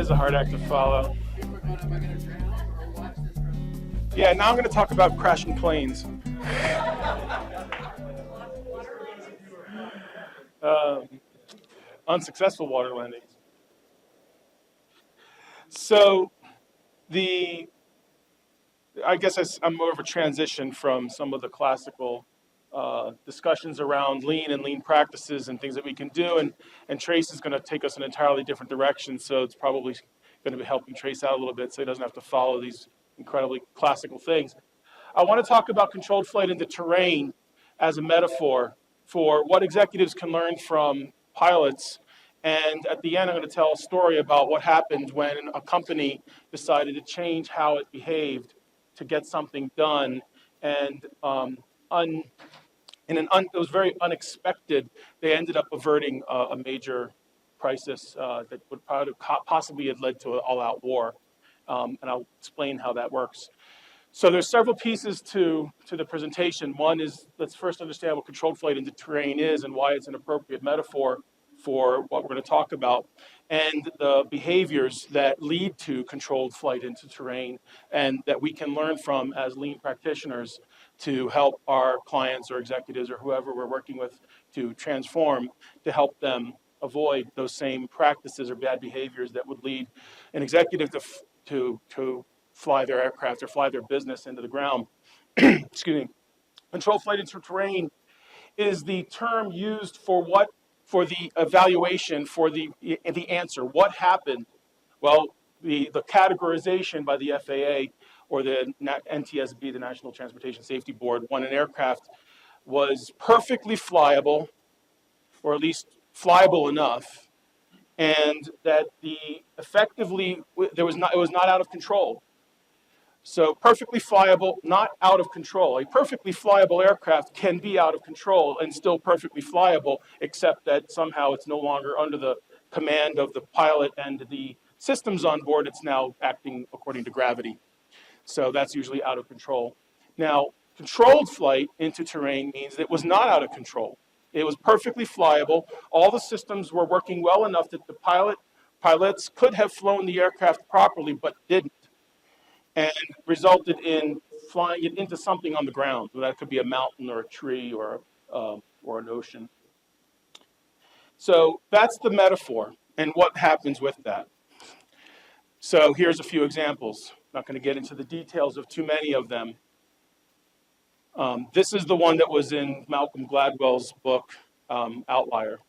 is a hard act to follow. Yeah, now I'm going to talk about crashing planes. Unsuccessful water landings. So I guess I'm more of a transition from some of the classical discussions around lean and lean practices and things that we can do, and Trace is going to take us in an entirely different direction, so it's probably going to be helping Trace out a little bit so he doesn't have to follow these incredibly classical things. I want to talk about controlled flight into terrain as a metaphor for what executives can learn from pilots. And at the end, I'm going to tell a story about what happened when a company decided to change how it behaved to get something done. And it was very unexpected. They ended up averting a major crisis that would possibly have led to an all-out war. And I'll explain how that works. So there's several pieces to the presentation. One is, let's first understand what controlled flight into terrain is and why it's an appropriate metaphor for what we're going to talk about, and the behaviors that lead to controlled flight into terrain and that we can learn from as lean practitioners to help our clients or executives or whoever we're working with to transform, to help them avoid those same practices or bad behaviors that would lead an executive to fly their aircraft or fly their business into the ground. Excuse me. Controlled flight into terrain is the term used for the evaluation, for the answer. What happened? Well, the categorization by the FAA or the NTSB, the National Transportation Safety Board, when an aircraft was perfectly flyable, or at least flyable enough, and that it was not out of control. So perfectly flyable, not out of control. A perfectly flyable aircraft can be out of control and still perfectly flyable, except that somehow it's no longer under the command of the pilot and the systems on board. It's now acting according to gravity. So that's usually out of control. Now, controlled flight into terrain means it was not out of control. It was perfectly flyable. All the systems were working well enough that the pilots could have flown the aircraft properly, but didn't, and resulted in flying it into something on the ground. So that could be a mountain or a tree or an ocean. So that's the metaphor and what happens with that. So here's a few examples. I'm not going to get into the details of too many of them. This is the one that was in Malcolm Gladwell's book, Outlier.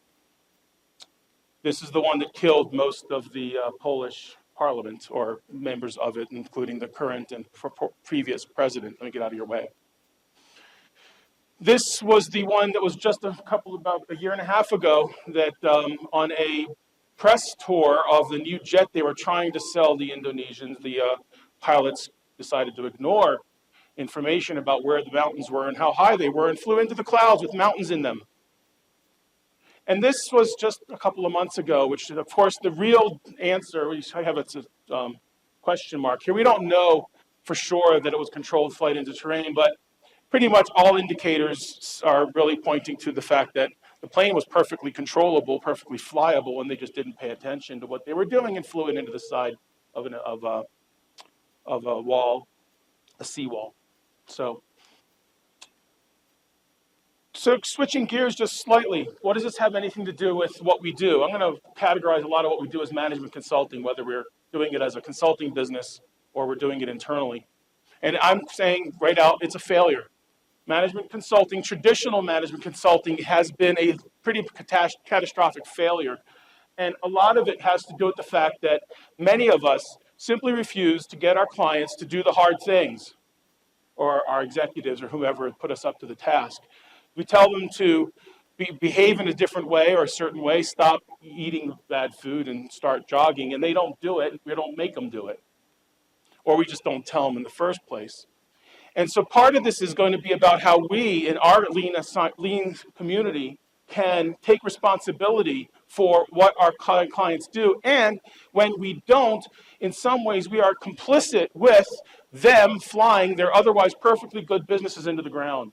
This is the one that killed most of the Polish parliament, or members of it, including the current and previous president. Let me get out of your way. This was the one that was just about a year and a half ago that on a press tour of the new jet they were trying to sell the Indonesians, the pilots decided to ignore information about where the mountains were and how high they were and flew into the clouds with mountains in them. And this was just a couple of months ago, which is, of course, the real answer. I have a question mark here. We don't know for sure that it was controlled flight into terrain, but pretty much all indicators are really pointing to the fact that the plane was perfectly controllable, perfectly flyable, and they just didn't pay attention to what they were doing and flew it into the side of a wall, a seawall. So switching gears just slightly, what does this have anything to do with what we do? I'm going to categorize a lot of what we do as management consulting, whether we're doing it as a consulting business or we're doing it internally. And I'm saying right out, it's a failure. Management consulting, traditional management consulting, has been a pretty catastrophic failure. And a lot of it has to do with the fact that many of us simply refuse to get our clients to do the hard things, or our executives or whoever put us up to the task. We tell them to behave in a different way or a certain way, stop eating bad food and start jogging, and they don't do it. We don't make them do it. Or we just don't tell them in the first place. And so part of this is going to be about how we, in our lean community, can take responsibility for what our clients do. And when we don't, in some ways, we are complicit with them flying their otherwise perfectly good businesses into the ground.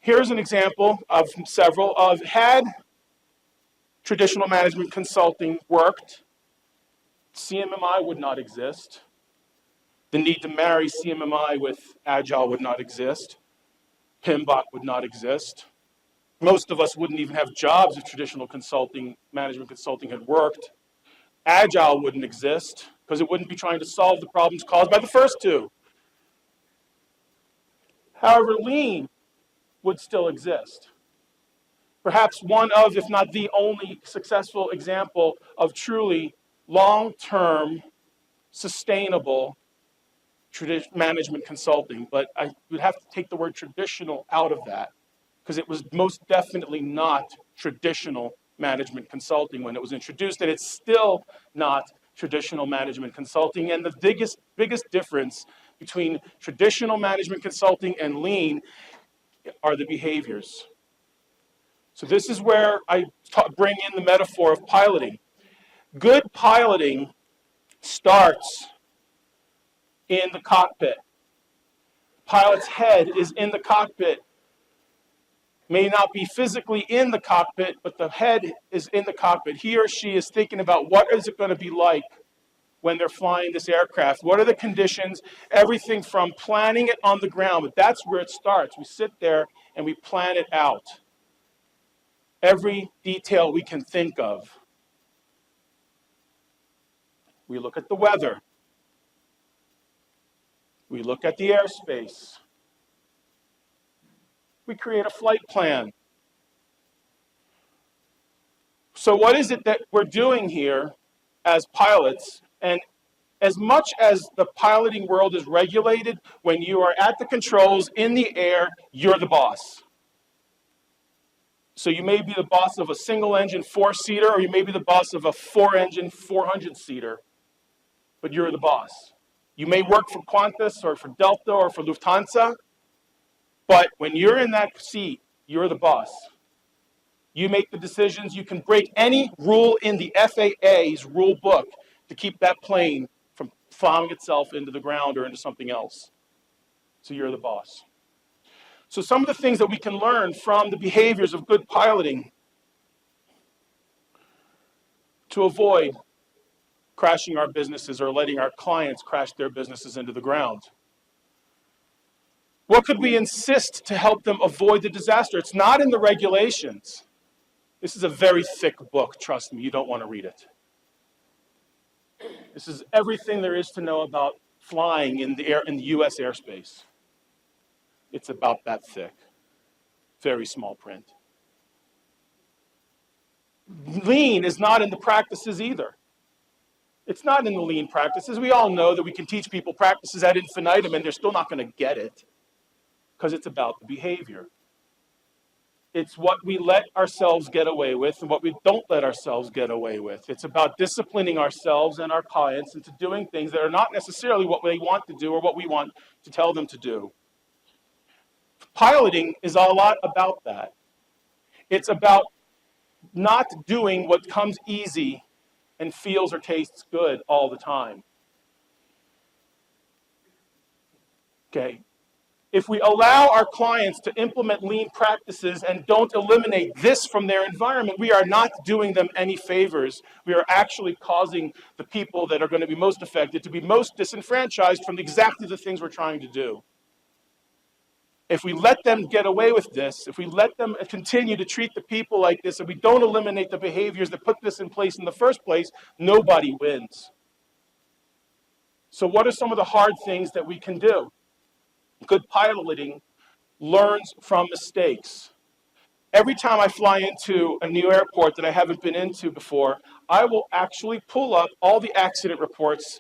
Here's an example of several of had traditional management consulting worked CMMI would not exist. The need to marry CMMI with Agile would not exist. PMBOK would not exist. Most of us wouldn't even have jobs if traditional consulting, management consulting had worked. Agile wouldn't exist because it wouldn't be trying to solve the problems caused by the first two. However, Lean would still exist. Perhaps one of, if not the only successful example of truly long-term, sustainable management consulting. But I would have to take the word traditional out of that because it was most definitely not traditional management consulting when it was introduced, and it's still not traditional management consulting. And the biggest difference between traditional management consulting and Lean are the behaviors. So this is where I bring in the metaphor of piloting. Good piloting starts in the cockpit. Pilot's head is in the cockpit. May not be physically in the cockpit, but the head is in the cockpit. He or she is thinking about what is it going to be like when they're flying this aircraft. What are the conditions? Everything from planning it on the ground, but that's where it starts. We sit there and we plan it out. Every detail we can think of. We look at the weather. We look at the airspace. We create a flight plan. So what is it that we're doing here as pilots? And as much as the piloting world is regulated, when you are at the controls in the air, you're the boss. So you may be the boss of a single-engine 4-seater, or you may be the boss of a 4-engine 400-seater, but you're the boss. You may work for Qantas or for Delta or for Lufthansa, but when you're in that seat, you're the boss. You make the decisions. You can break any rule in the FAA's rule book to keep that plane from plowing itself into the ground or into something else. So you're the boss. So some of the things that we can learn from the behaviors of good piloting to avoid crashing our businesses or letting our clients crash their businesses into the ground. What could we insist to help them avoid the disaster? It's not in the regulations. This is a very thick book, trust me, you don't want to read it. This is everything there is to know about flying in the US airspace. It's about that thick, very small print. Lean is not in the practices either. It's not in the Lean practices. We all know that we can teach people practices ad infinitum and they're still not going to get it because it's about the behavior. It's what we let ourselves get away with and what we don't let ourselves get away with. It's about disciplining ourselves and our clients into doing things that are not necessarily what they want to do or what we want to tell them to do. Piloting is a lot about that. It's about not doing what comes easy and feels or tastes good all the time. Okay. If we allow our clients to implement Lean practices and don't eliminate this from their environment, we are not doing them any favors. We are actually causing the people that are going to be most affected to be most disenfranchised from exactly the things we're trying to do. If we let them get away with this, if we let them continue to treat the people like this, and we don't eliminate the behaviors that put this in place in the first place, nobody wins. So what are some of the hard things that we can do? Good piloting learns from mistakes. Every time I fly into a new airport that I haven't been into before, I will actually pull up all the accident reports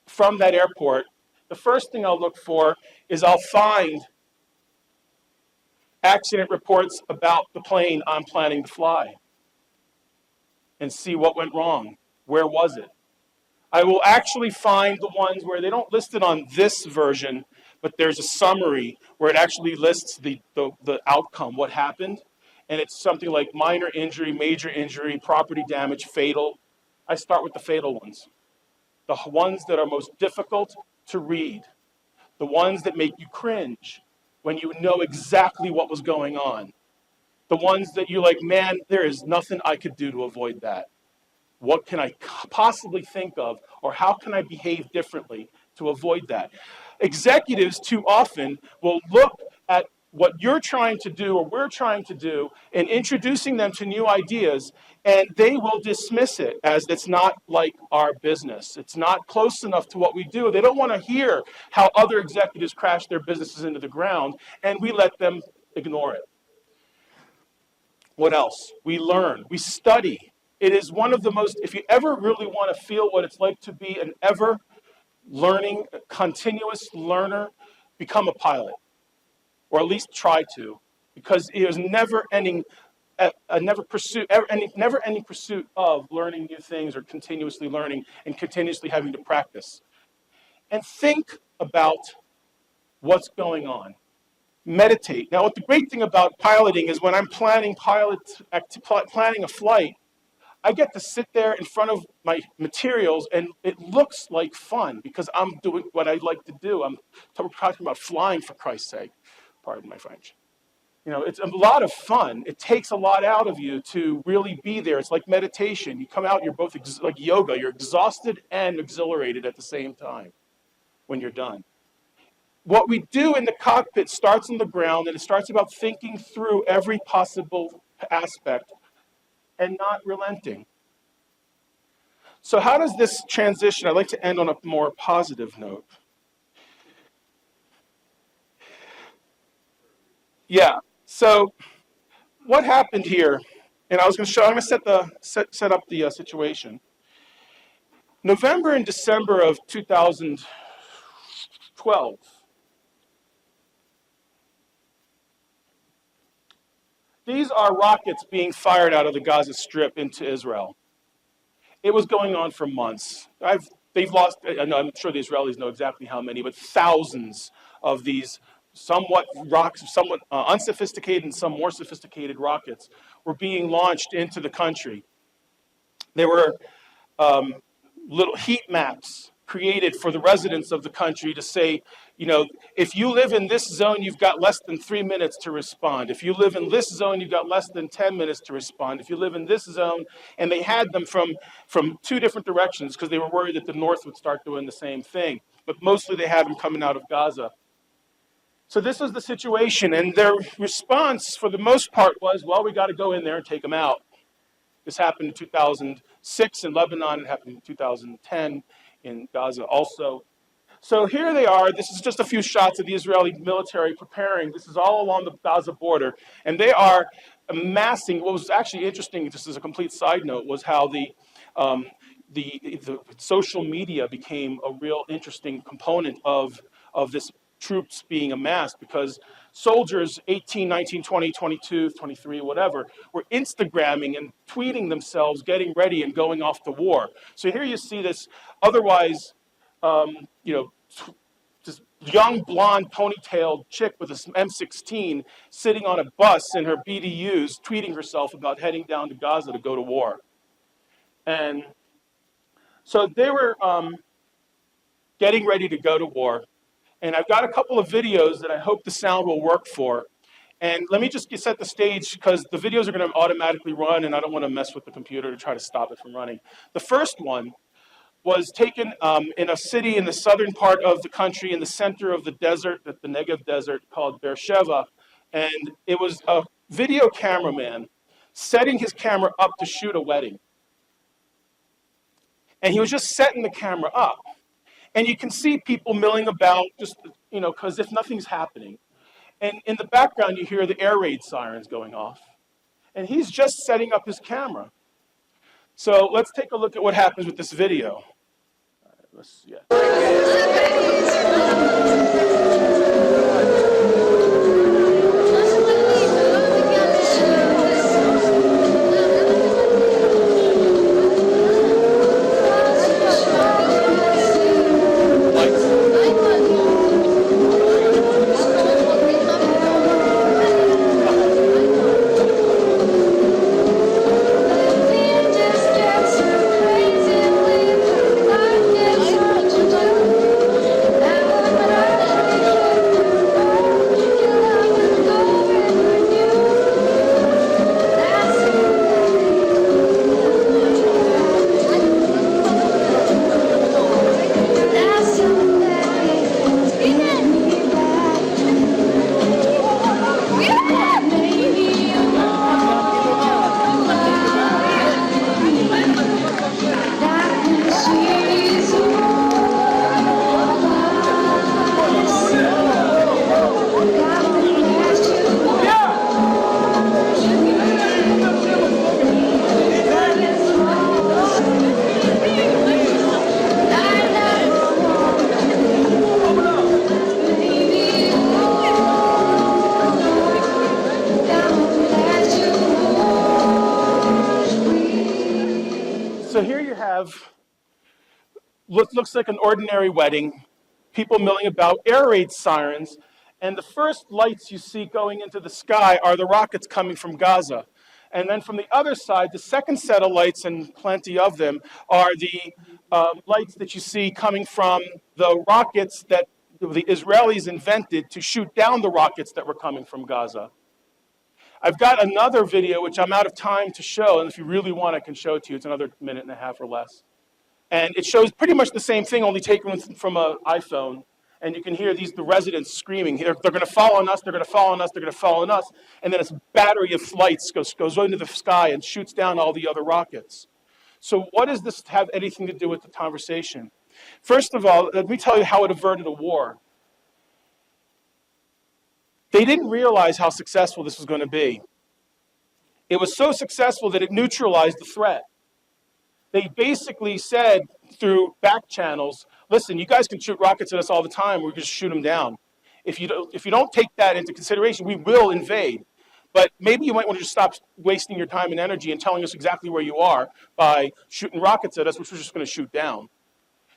from that airport. The first thing I'll look for is I'll find accident reports about the plane I'm planning to fly and see what went wrong. Where was it? I will actually find the ones where they don't list it on this version, but there's a summary where it actually lists the outcome, what happened. And it's something like minor injury, major injury, property damage, fatal. I start with the fatal ones. The ones that are most difficult to read. The ones that make you cringe when you know exactly what was going on. The ones that you're like, man, there is nothing I could do to avoid that. What can I possibly think of, or how can I behave differently to avoid that? Executives too often will look at what you're trying to do or we're trying to do and introducing them to new ideas, and they will dismiss it as it's not like our business. It's not close enough to what we do. They don't want to hear how other executives crash their businesses into the ground, and we let them ignore it. What else? We learn, we study. It is one of the most, if you ever really want to feel what it's like to be an ever learning, continuous learner, become a pilot, or at least try to, because it is never ending pursuit of learning new things or continuously learning and continuously having to practice. And think about what's going on. Meditate. Now, what the great thing about piloting is when I'm planning a flight, I get to sit there in front of my materials and it looks like fun because I'm doing what I like to do. I'm talking about flying, for Christ's sake. Pardon my French. You know, it's a lot of fun. It takes a lot out of you to really be there. It's like meditation. You come out, you're both like yoga. You're exhausted and exhilarated at the same time when you're done. What we do in the cockpit starts on the ground, and it starts about thinking through every possible aspect and not relenting. So how does this transition? I'd like to end on a more positive note. Yeah, so what happened here, and I'm going to set up the situation. November and December of 2012, these are rockets being fired out of the Gaza Strip into Israel. It was going on for months. They've lost, I'm sure the Israelis know exactly how many, but thousands of these somewhat unsophisticated and some more sophisticated rockets were being launched into the country. There were little heat maps created for the residents of the country to say, you know, if you live in this zone, you've got less than 3 minutes to respond. If you live in this zone, you've got less than 10 minutes to respond. If you live in this zone, and they had them from two different directions because they were worried that the North would start doing the same thing. But mostly they had them coming out of Gaza. So this was the situation, and their response for the most part was, well, we got to go in there and take them out. This happened in 2006 in Lebanon. It happened in 2010 in Gaza also. So here they are. This is just a few shots of the Israeli military preparing. This is all along the Gaza border. And they are amassing. What was actually interesting, just as a complete side note, was how the social media became a real interesting component of this troops being amassed, because soldiers 18, 19, 20, 22, 23, whatever, were Instagramming and tweeting themselves, getting ready and going off to war. So here you see this otherwise, this young blonde ponytailed chick with this M16 sitting on a bus in her BDUs, tweeting herself about heading down to Gaza to go to war. And so they were getting ready to go to war. And I've got a couple of videos that I hope the sound will work for. And let me just set the stage, because the videos are going to automatically run, and I don't want to mess with the computer to try to stop it from running. The first one was taken in a city in the southern part of the country, in the center of the desert, the Negev desert, called Beersheba. And it was a video cameraman setting his camera up to shoot a wedding. And he was just setting the camera up. And you can see people milling about, just, because if nothing's happening. And in the background, you hear the air raid sirens going off. And he's just setting up his camera. So let's take a look at what happens with this video. All right, let's, yeah. have looks like an ordinary wedding, people milling about, air raid sirens, and the first lights you see going into the sky are the rockets coming from Gaza. And then from the other side, the second set of lights, and plenty of them, are the lights that you see coming from the rockets that the Israelis invented to shoot down the rockets that were coming from Gaza. I've got another video, which I'm out of time to show, and if you really want, I can show it to you. It's another minute and a half or less. And it shows pretty much the same thing, only taken from an iPhone. And you can hear the residents screaming. They're going to fall on us, they're going to fall on us, they're going to fall on us. And then this battery of lights goes into the sky and shoots down all the other rockets. So what does this have anything to do with the conversation? First of all, let me tell you how it averted a war. They didn't realize how successful this was going to be. It was so successful that it neutralized the threat. They basically said through back channels, listen, you guys can shoot rockets at us all the time, we're just shoot them down. If you don't take that into consideration, we will invade. But maybe you might want to just stop wasting your time and energy and telling us exactly where you are by shooting rockets at us, which we're just going to shoot down.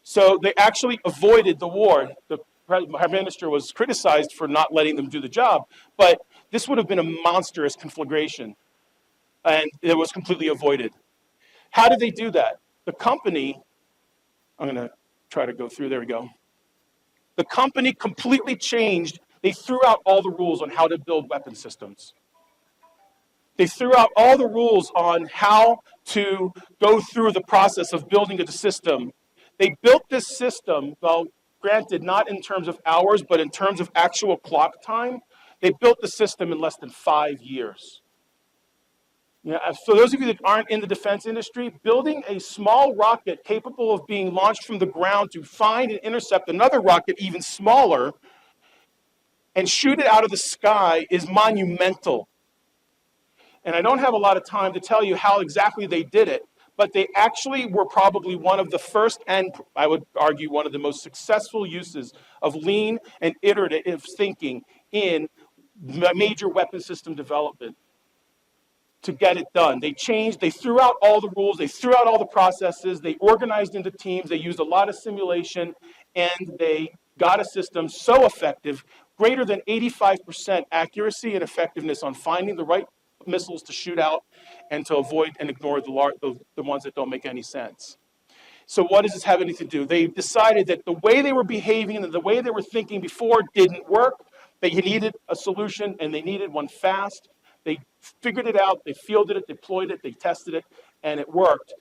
So they actually avoided the war. The Prime Minister was criticized for not letting them do the job, but this would have been a monstrous conflagration, and it was completely avoided. How did they do that? The company, I'm going to try to go through, there we go. The company completely changed, they threw out all the rules on how to build weapon systems. They threw out all the rules on how to go through the process of building a system. They built this system, well, granted, not in terms of hours, but in terms of actual clock time. They built the system in less than 5 years. For those of you that aren't in the defense industry, building a small rocket capable of being launched from the ground to find and intercept another rocket even smaller and shoot it out of the sky is monumental. And I don't have a lot of time to tell you how exactly they did it, but they actually were probably one of the first, and I would argue one of the most successful uses of lean and iterative thinking in major weapon system development to get it done. They changed, they threw out all the rules, they threw out all the processes, they organized into teams, they used a lot of simulation, and they got a system so effective, greater than 85% accuracy and effectiveness on finding the right missiles to shoot out and to avoid and ignore the ones that don't make any sense. So what does this have anything to do? They decided that the way they were behaving and the way they were thinking before didn't work. They needed a solution, and they needed one fast. They figured it out, they fielded it, deployed it, they tested it, and it worked.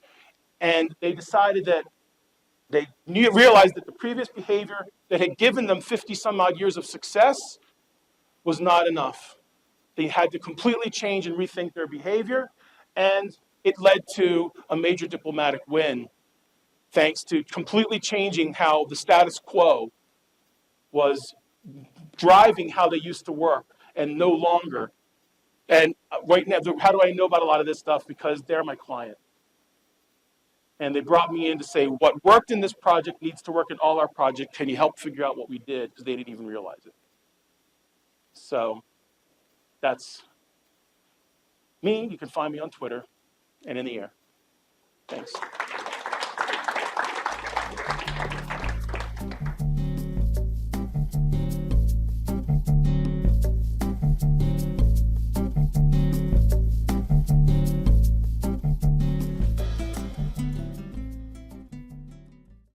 And they decided that they realized that the previous behavior that had given them 50 some odd years of success was not enough. They had to completely change and rethink their behavior, and it led to a major diplomatic win, thanks to completely changing how the status quo was driving how they used to work, and no longer. And right now, how do I know about a lot of this stuff? Because they're my client. And they brought me in to say, what worked in this project needs to work in all our projects. Can you help figure out what we did? Because they didn't even realize it. So that's me. You can find me on Twitter and in the air. Thanks.